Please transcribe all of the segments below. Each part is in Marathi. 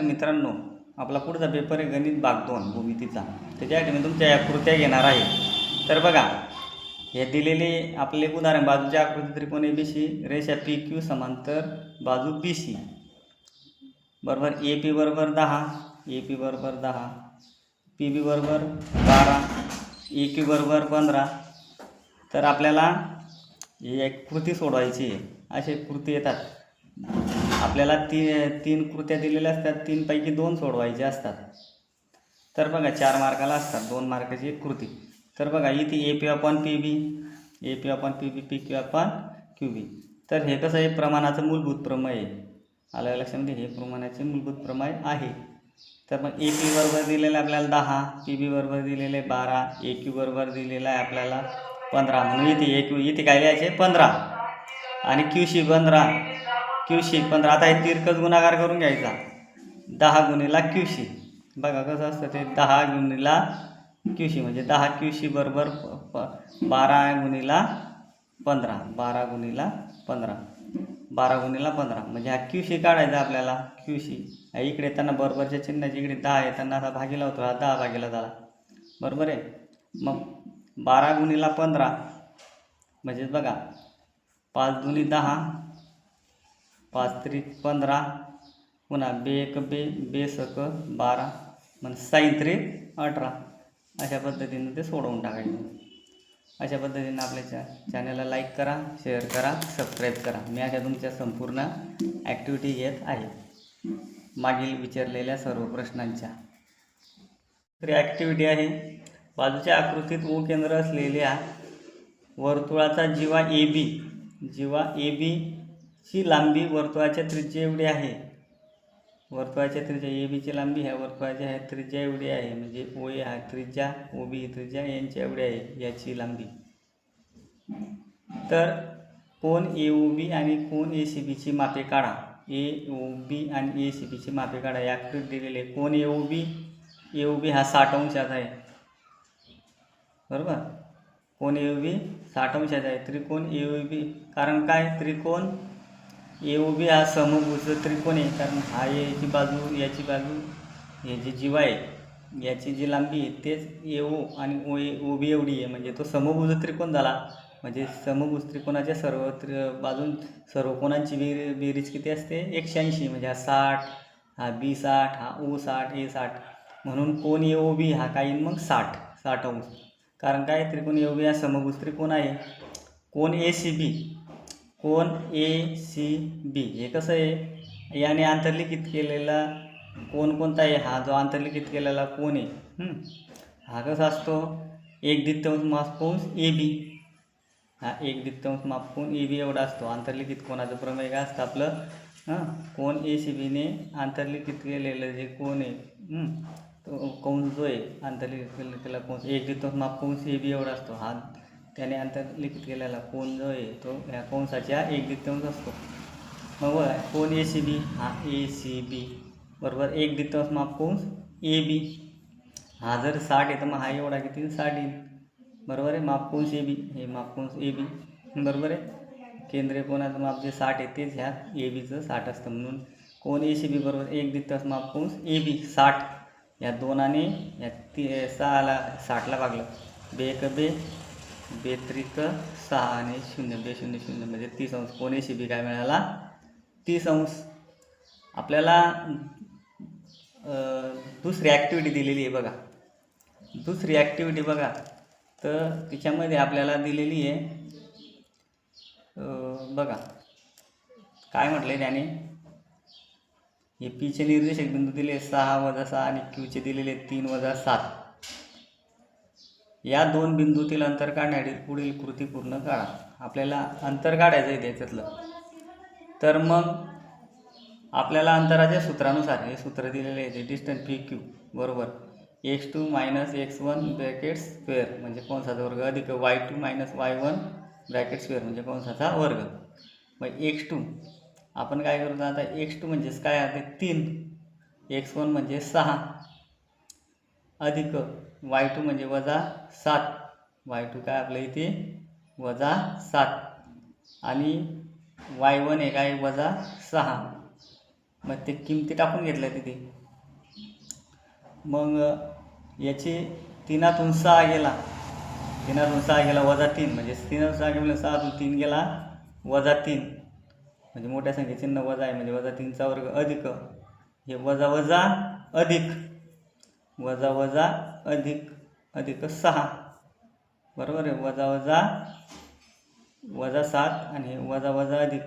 मित्रांनो, आपला पुढचा पेपर आहे गणित भाग 2 भूमितीचा. त्याच्यासाठी मी तुमच्या या कृत्या घेणार आहे. तर बघा, हे दिलेले आपले उदाहरण बाजूच्या आकृती त्रिकोण ABC, रेषा PQ समांतर बाजू BC बरोबर AP बरोबर 10, AP बरोबर 10, PB बरोबर 12, EQ बरोबर 15. तर आपल्याला ही एक कृती सोडवायची आहे. अशी कृती येतात आपल्याला तीन कृत्या दिलेल्या असतात, 3 पैकी 2 सोडवायचे असतात. तर बघा 4 मार्काला असतात, 2 मार्काची एक कृती. तर बघा इथे AP/PB, AP/PB, PQ/QB. तर हे कसं आहे, प्रमाणाचं मूलभूत प्रमेय आहे. आलं लक्षामध्ये, हे प्रमाणाचे मूलभूत प्रमेय आहे. तर मग AP बरोबर दिलेलं आहे आपल्याला 10, PB बरोबर दिलेले 12, EQ बरोबर दिलेला आहे आपल्याला 15. म्हणून इथे काय लिहायचे 15 आणि QC 15, QC 15. आता हे तिरकस गुणाकार करून घ्यायचा, 10 गुणिला QC. बघा कसं असतं ते, 10 गुणिला QC म्हणजे 10 QC बरोबर 12 गुणिला 15, 12 गुणिला 15, 12 गुणिला 15. म्हणजे हा QC काढायचा आपल्याला. QC इकडे येताना बरोबरच्या चिन्हाची इकडे 10 येताना असा भागीला होतो, हा 10 भागीला झाला, बरोबर आहे. मग 12 गुणिला 15 म्हणजे बघा 5 दुनी 10, 5 त्रिक 15, पुन्हा 2 1 2, 2 सक 12, म्हणजे 6 त्रिक 18. अशा पद्धतीने ते सोडवून टाकायचं. अशा पद्धतीने आपल्या चॅनलला लाईक करा, शेअर करा, सबस्क्राईब करा. मी अशा तुमच्या संपूर्ण ॲक्टिव्हिटी घेत आहे मागील विचारलेल्या सर्व प्रश्नांच्या. तर ॲक्टिव्हिटी आहे, बाजूच्या आकृतीत O केंद्र असलेल्या वर्तुळाचा जीवा AB ची लांबी वर्तुळाच्या त्रिज्या एवढी आहे. वर्तुळाच्या त्रिज्या ABची लांबी ह्या वर्तुळाच्या ह्या त्रिज्या एवढी आहे. म्हणजे OA हा त्रिज्या, OB ही त्रिज्या यांच्या एवढी आहे याची लांबी. तर कोन AOB आणि कोन ACBची मापे काढा. AOB आणि ACBची मापे काढा. या आकृतीत दिलेले कोन AOB हा 60 अंशाचा आहे, बरोबर. कोन AOB 60 अंशाचा आहे. त्रिकोण AOB, कारण काय, त्रिकोण AOB हा समभुज त्रिकोण आहे. कारण हा याची बाजू, याची बाजू, हे जे जीवा आहे याची जी लांबी आहे तेच AO आणि OB एवढी आहे. म्हणजे तो समभुज त्रिकोण झाला. म्हणजे समभुज त्रिकोणाच्या सर्व कोणांची बेरीज किती असते, 180. म्हणजे हा 60, हा B 60, हा O 60, A 60. म्हणून कोन AOB हा काही मग 60 अंश. कारण काय, त्रिकोण AOB हा समभुज त्रिकोण आहे. कोन ACB हे कसं आहे, याने आंतरलिखित केलेला कोन कोणता आहे, हा जो आंतरलिखित केलेला कोन आहे हा कसा असतो, 1/2 मापकोन AB. हा 1/2 मापकोन AB एवढा असतो. आंतरलिखित कोणाचं प्रमेय काय असतं आपलं, कोन ACBने आंतरलिखित केलेलं जे कोन आहे तो कंस जो आहे आंतरलिखित केलेला कोन 1/2 मापकोन AB एवढा असतो. हा त्याने आंतरलिखित केलेला कोन जो आहे तो ह्या कंसाच्या 1/2 असतो. मग कोन ACB हा ACB बरोबर 1/2 मापकोन AB. हा जर 60 आहे तर मग हा एवढा किती, 60, बरोबर आहे. मापकोन AB हे मापकोन AB, बरोबर आहे. केंद्रीय कोणाचं माप जे 60 आहे तेच ह्यात ABचं 60 असतं. म्हणून कोन ACB बरोबर 1/2 मापकोन AB 60. या 2 या 6ला 60ला भागलं, 2 1 2, 2 त्रिक 6 आणि 0 2 0 0 म्हणजे 30 अंश. कोन ACB काय मिळाला, 30 अंश. आपल्याला दुसरी ॲक्टिव्हिटी दिलेली आहे बघा. दुसरी ॲक्टिव्हिटी बघा, तर तिच्यामध्ये आपल्याला दिलेली आहे, बघा काय म्हटलं आहे त्याने, हे Pचे निर्देशक बिंदू दिले 6 - 6 आणि Qचे दिलेले 3 - 7. या 2 बिंदूतील अंतर काढण्यासाठी पुढील कृती पूर्ण करा. आपल्याला अंतर काढायचं आहे त्याच्यातलं. तर मग आपल्याला अंतराच्या सूत्रानुसार हे सूत्र दिलेले आहे, डिस्टन्स PQ बरोबर x2 - x1 ब्रॅकेट स्क्वेअर म्हणजे कंसाचा वर्ग अधिक y2 - y1 ब्रॅकेट स्क्वेअर म्हणजे कंसाचा वर्ग. मग x2 आपण काय करतो आता, x2 म्हणजेच काय आहे 3, x1 म्हणजे 6 अधिक y2 म्हणजे -7, y2 काय आपल्या इथे -7 आणि y1 हे काय -6. मग ते किमती टाकून घेतल्या तिथे. मग याची 3तून 6 गेला, 3तून 6 गेला -3, म्हणजे 3तून 6 गेला 6तून 3 गेला -3, म्हणजे मोठ्या संख्येचे चिन्ह वजा आहे, म्हणजे -3चा वर्ग अधिक हे वजा वजा अधिक वजा वजा अधिक 6, बरोबर आहे. वजा वजा -7 आणि वजा वजा अधिक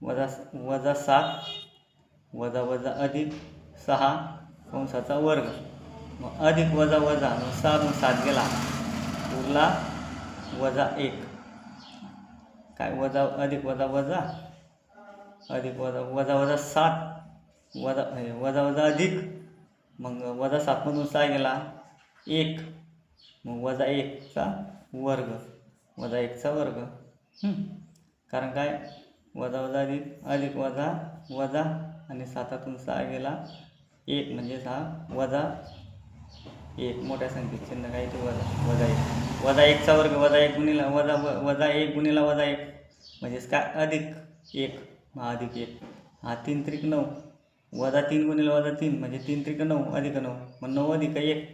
वजा 7 वजा वजा अधिक 6 कंसाचा वर्ग. मग अधिक वजा वजा, मग 6तून 7 गेला, उरला -1. काय वजा अधिक वजा वजा अधिक वजा वजा 7 वजा वजा अधिक, मग वजा 7मधून 6 गेला 1, मग -1चा वर्ग, -1चा वर्ग. कारण काय वजा वजा अधिक वजा वजा आणि 7तून 6 गेला 1, म्हणजेच हा -1 मोठ्या संख्येचे चिन्ह काय ते -1 -1चा वर्ग -1 गुणिला -1 गुणिला -1, म्हणजेच काय अधिक 1, हा अधिक 1, हा 3 त्रिक 9, -3 गुणिला -3 म्हणजे 3 त्रिक 9 अधिक 9, मग 9 अधिक 1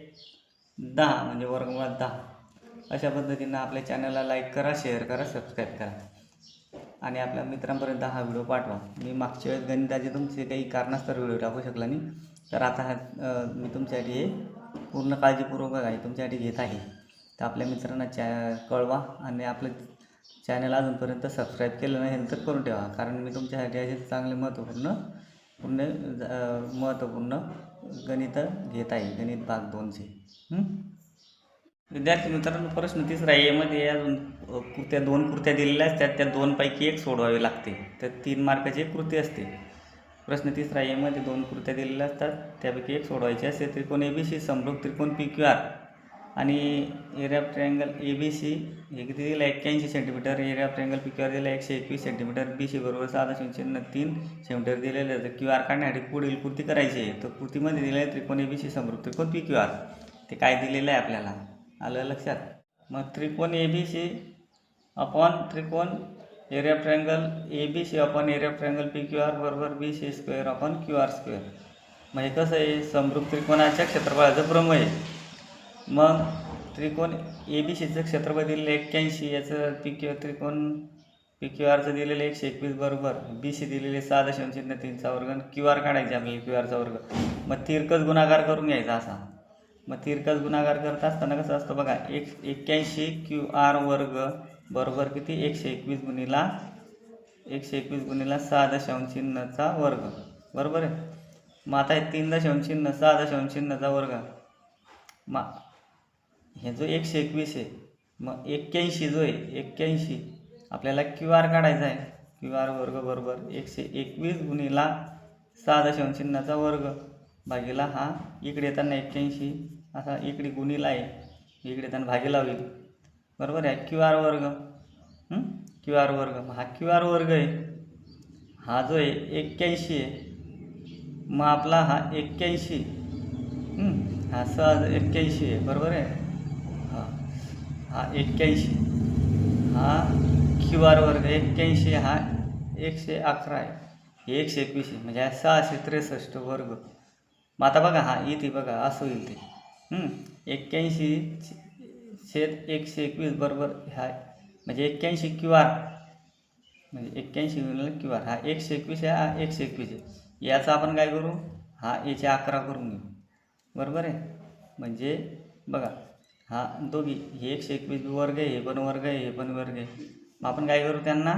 10, म्हणजे वर्गमुळात 10. अशा पद्धतीनं आपल्या चॅनलला लाईक करा, शेअर करा, सबस्क्राईब करा आणि आपल्या मित्रांपर्यंत हा व्हिडिओ पाठवा. मी मागच्या वेळेस गणिताचे तुमचे काही कारणास्तव व्हिडिओ टाकू शकला नाही, तर आता मी तुमच्यासाठी हे पूर्ण काळजीपूर्वक आहे तुमच्यासाठी घेत आहे. तर आपल्या मित्रांना कळवा आणि आपलं चॅनल अजूनपर्यंत सबस्क्राईब केलं नाही तर करून ठेवा, कारण मी तुमच्यासाठी असे चांगले महत्त्वपूर्ण गणित घेत आहे, गणित भाग 2चे. विद्यार्थी मित्रांनो, प्रश्न 3 यामध्ये अजून दोन कृत्या दिलेल्या असतात, त्या 2पैकी एक सोडवावी लागते. तर 3 मार्काची एक कृती असते. प्रश्न 3 यामध्ये 2 कृत्या दिलेल्या असतात, त्यापैकी एक सोडवायची असते. त्रिकोण ABC, समभुज त्रिकोण PQR आणि एरिया ऑफ ट्रायंगल ABC हे किती दिलं 81 centimetre, area of triangle PQR दिला 121 सेंटीमीटर, BC बरोबर 7.3 सेंटीमीटर दिलेलं आहे. तर QR काढण्यासाठी पुढील कृती करायची आहे. तर कृतीमध्ये दिलेलं आहे त्रिकोण ABC, समभुज त्रिकोण PQR. ते काय दिलेलं आहे आपल्याला, आलं लक्षात. मग त्रिकोण ABC अपॉन त्रिकोण area of triangle ABC upon area of triangle PQR बरोबर BC square upon QR square. म्हणजे कसं आहे, समभुज त्रिकोणाच्या क्षेत्रफळाचं प्रमेय आहे. मग त्रिकोण ABCचं क्षेत्रफळ दिलेलं 81, याचं त्रिकोण PQRचं दिलेलं 121 बरोबर BC दिलेले 6.3चा वर्ग आणि QR काढायचे आपल्याला, QRचा वर्ग. मग तिरकस गुणाकार करून घ्यायचा असा. मग तिरकस गुणाकार करत असताना कसं असतं बघा, 81 QR वर्ग बरोबर किती 121 गुणिला 6.3चा वर्ग, बरोबर आहे. मग आता हे 3.3 6.3चा वर्ग, मग हे जो 121 आहे, मग 81 जो आहे 81 आपल्याला QR काढायचा आहे. QR वर्ग बरोबर 121 गुणिला 6.3चा वर्ग भागीला हा इकडे येताना 81 असा इकडे गुणिला आहे, इकडे येताना भागीला होईल, बरोबर आहे. QR वर्ग QR वर्ग, हा QR वर्ग आहे, हा जो आहे 81 आहे. मग आपला हा 81 हा 81 आहे, बरोबर आहे. हा 81 हा QR वर्ग 81 हा 111 आहे, हे 121 आहे, म्हणजे 663 वर्ग. मग आता बघा हा इथे बघा असं होईल ते 81/121 बरोबर ह्या, म्हणजे 81 QR, म्हणजे 81 गुणिले QR, हा 121 आहे, हा 121 आहे. याचा आपण काय करू, हा याचे 11 करून घेऊ, बरोबर आहे. म्हणजे बघा हा दोघी हे 121 वर्ग आहे, हे पण वर्ग आहे, हे पण वर्ग आहे. मग आपण काय करू त्यांना,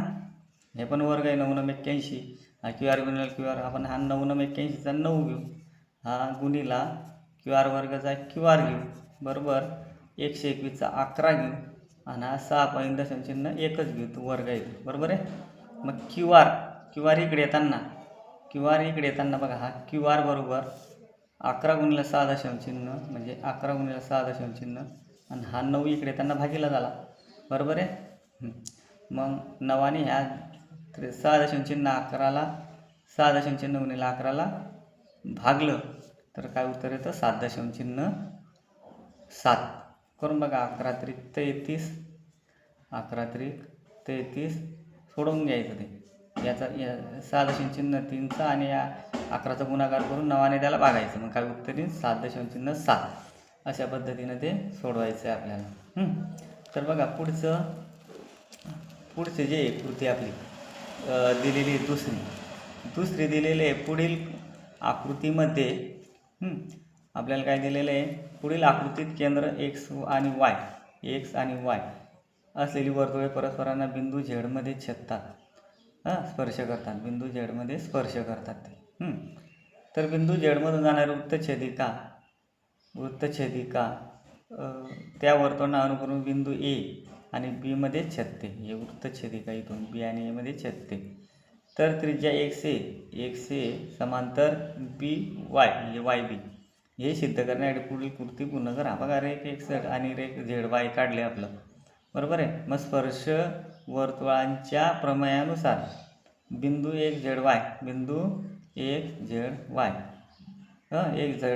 हे पण वर्ग आहे 9 9 81, हा QR गुणिले QR, आपण हा 9 9 81चा 9 घेऊ, हा गुणिला QR वर्गाचा QR घेऊ, बरोबर 121चा 11 घेऊ आणि हा 6.1 एकच घेऊ, तो वर्ग आहे, बरोबर आहे. मग QR इकडे येताना बघा हा QR बरोबर 11 गुणिले 6.0 म्हणजे 11 गुणिले 6.0 आणि हा 9 इकडे येताना भागीला झाला, बरोबर आहे. मग 9 ह्या 6.0 11ला 6.0 गुणिले 11ला भागलं तर काय उत्तर येतं 7.7 करून बघा. 11 त्रिक 33 सोडवून घ्यायचं ते. 6 दशांश चिन्ह 3चा आणि या 11चा गुणाकार करून 9ने त्याला भागायचं. मग काय उत्तर येईल 7 दशांश चिन्ह 7. अशा पद्धतीनं ते सोडवायचं आहे आपल्याला. तर बघा पुढचे जे कृती आपली दिलेली दुसरी दिलेली आहे. पुढील आकृतीमध्ये आपल्याला काय दिलेलं आहे, पुढील आकृतीत केंद्र एक्स आणि वाय असलेली वर्तुळे परस्परांना बिंदू झेडमध्ये छेदतात, स्पर्श करतात. बिंदू झेडमध्ये स्पर्श करतात ते. तर बिंदू झेडमधून जाणारी वृत्तछेदिका त्या वर्तुळांना अनुकरून बिंदू ए आणि बी मध्ये छेदते. हे वृत्तछेदिका इथून बी आणि ए मध्ये छेदते. तर त्रिज्या एक्स ए समांतर बी वाय म्हणजे वाय बी हे सिद्ध करण्यासाठी पुढील कृती पूर्ण करा. बघा रेख एक्स आणि रेख झेड वाय काढले आपलं, बरोबर आहे. मग स्पर्श वर्तुळांच्या प्रमेयानुसार बिंदू एक झेड वाय एक झेड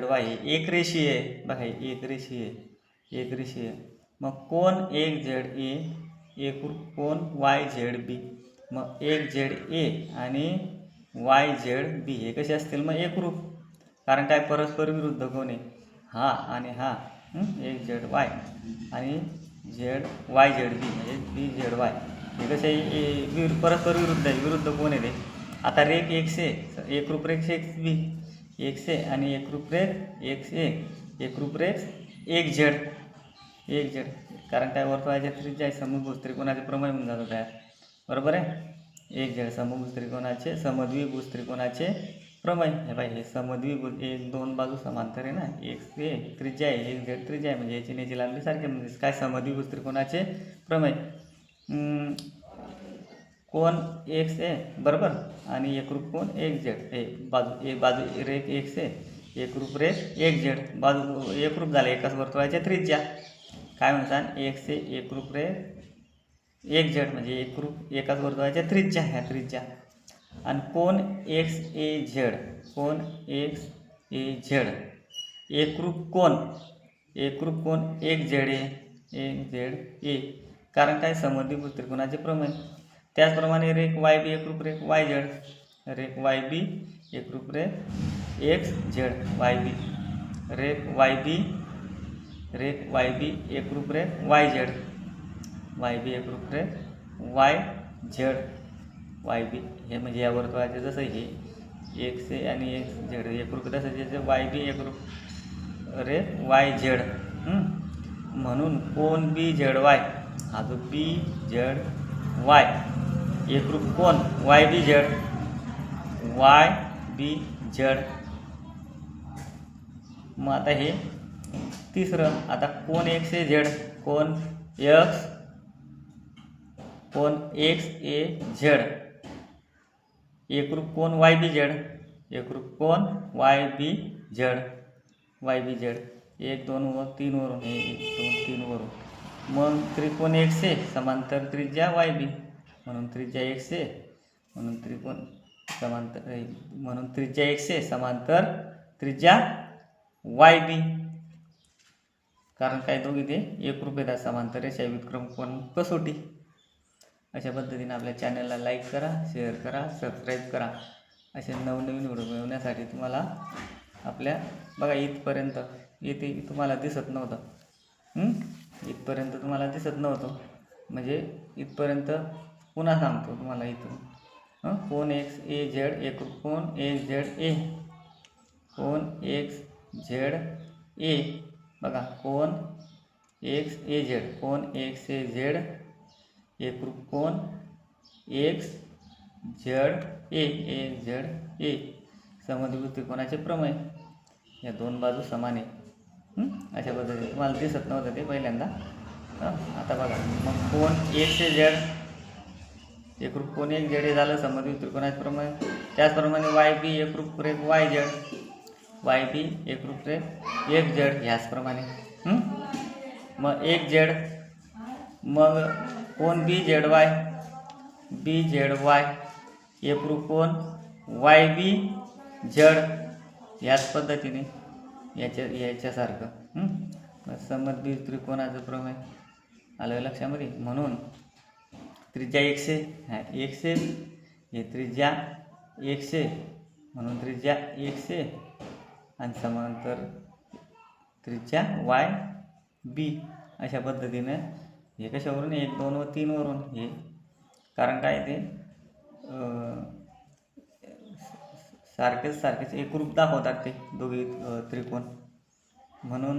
वाय एक रेषीय आहे. बघा एक रेषीय. मग कोण एक झेड ए एकरूप कोण वाय झेड बी. मग एक झेड ए आणि वाय झेड बी हे कसे असतील, मग एकरूप, कारण काय परस्पर विरुद्ध कोण आहे, हा आणि हा. एक झेड वाय आणि वाय झेड बी म्हणजे बी झेड वाय हे कसे परस्पर विरुद्ध आहे. विरुद्ध कोण आहे ते. आता रेख एक्स ए एकरूप रेख एक्स बी एक्स ए आणि एकरूप रेख एक्स ए एकरूप रेख एक झेड कारण काय वर्तुळाच्या त्रिज्या समभुज त्रिकोणाचे प्रमेय म्हणून जातं तयार, बरोबर आहे. एक झेड समभुज त्रिकोणाचे समद्विभुज त्रिकोणाचे प्रमेय. हे बाई हे समद्विभुज एक दोन बाजू समांतर आहे ना, एक्स ए त्रिज्या आहे एक झेड त्रिज्या आहे म्हणजे याची याची लांबी सारखी म्हणजे काय समद्विभुज त्रिकोणाचे प्रमेय. कोण एक्स ए बरोबर आणि एकरूप कोण एक झेड बाजू रेख एक्स ए एकरूप रेख एक झेड बाजू एकरूप झाले एकाच वर्तुळाच्या त्रिज्या. काय म्हणतात एक्स ए एकरूप रेख एक झेड म्हणजे एकरूप एकाच वर्तुळाच्या त्रिज्या ह्या त्रिज्या. आणि कोण एक्स ए झेड एकरूप कोण एक झेड ए कारण काय समद्विभुज त्रिकोणाचे प्रमेय. त्याचप्रमाणे रेख वाय बी एकरूप रेख Y X Z Y B रेख वाय बी एकरूप रेख वाय झेड वाय बी हे म्हणजे या वर्तुळाचे जसं हे एक्स ए आणि एक्स झेड एकरूप तसं जे वाय बी एकरूप रेख वाय झेड. म्हणून कोण बी झेड वाय हा जो बी झेड वाय एकरूप कोण वाय बी झेड. मग आता हे तिसरं. आता कोण एक्स ए झेड कोण एक्स ए झेड एकरूप कोण वाय बी झेड 1 2 व 3 वरून 1 2 3 वरून. मग त्रिकोण एक्स ए समांतर त्रिज्या वाय बी म्हणून त्रिज्या एक्स ए म्हणून त्रिज्या एक्स ए समांतर त्रिज्या वाय बी कारण काय दोघे ते एकरूप येतात समांतर रेषा व्युत्क्रम कोण कसोटी. अशा पद्धतीने आपल्या चॅनलला लाईक करा, शेअर करा, सबस्क्राईब करा. असे नवनवीन व्हिडिओ मिळवण्यासाठी तुम्हाला आपल्या बघा इथपर्यंत येथे तुम्हाला दिसत नव्हतं, इथपर्यंत तुम्हाला दिसत नव्हतं म्हणजे इथपर्यंत पुन्हा सांगतो तुम्हाला. इथून कोण एक्स ए झेड एकरूप कोण एक्स झेड ए बघा कोण एक्स ए झेड एकरूप कोण एक्स झेड ए समद्विभुज त्रिकोणाचे प्रमेय. या दोन बाजू समान आहे. अशा पद्धतीने तुम्हाला दिसत नव्हतं ते पहिल्यांदा. आता बघा मग कोण एक्स ए झेड एकरूप कोण एक झेड हे झालं समद्विभुज त्रिकोणाचे प्रमेय. त्याचप्रमाणे वाय बी एकरूप रेख वाय बी एकरूप रेख एक झेड ह्याचप्रमाणे. मग एक झेड मग कोण बी झेड वाय एकरूप कोण वाय बी झेड याच पद्धतीने याच्यासारखं समद्विभुज त्रिकोणाचं प्रमेय आलं लक्षामध्ये. म्हणून त्रिज्या एक्स ए हे त्रिज्या 100 म्हणून त्रिज्या 100 आणि समांतर त्रिज्या YB अशा पद्धतीने हे कशावरून 1 2 व 3 वरून हे कारण काय ते सारखेच एकरूप दाखवतात ते दोघे त्रिकोण म्हणून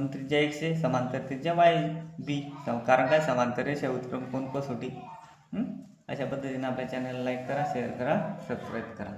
त्रिज्या 100 समांतर त्रिज्या YB कारण काय समांतर रेषा उत्क्रम कोण कसोटी अशा पद्धतीने आपल्या चॅनलला लाईक करा, शेअर करा, सबस्क्राईब करा.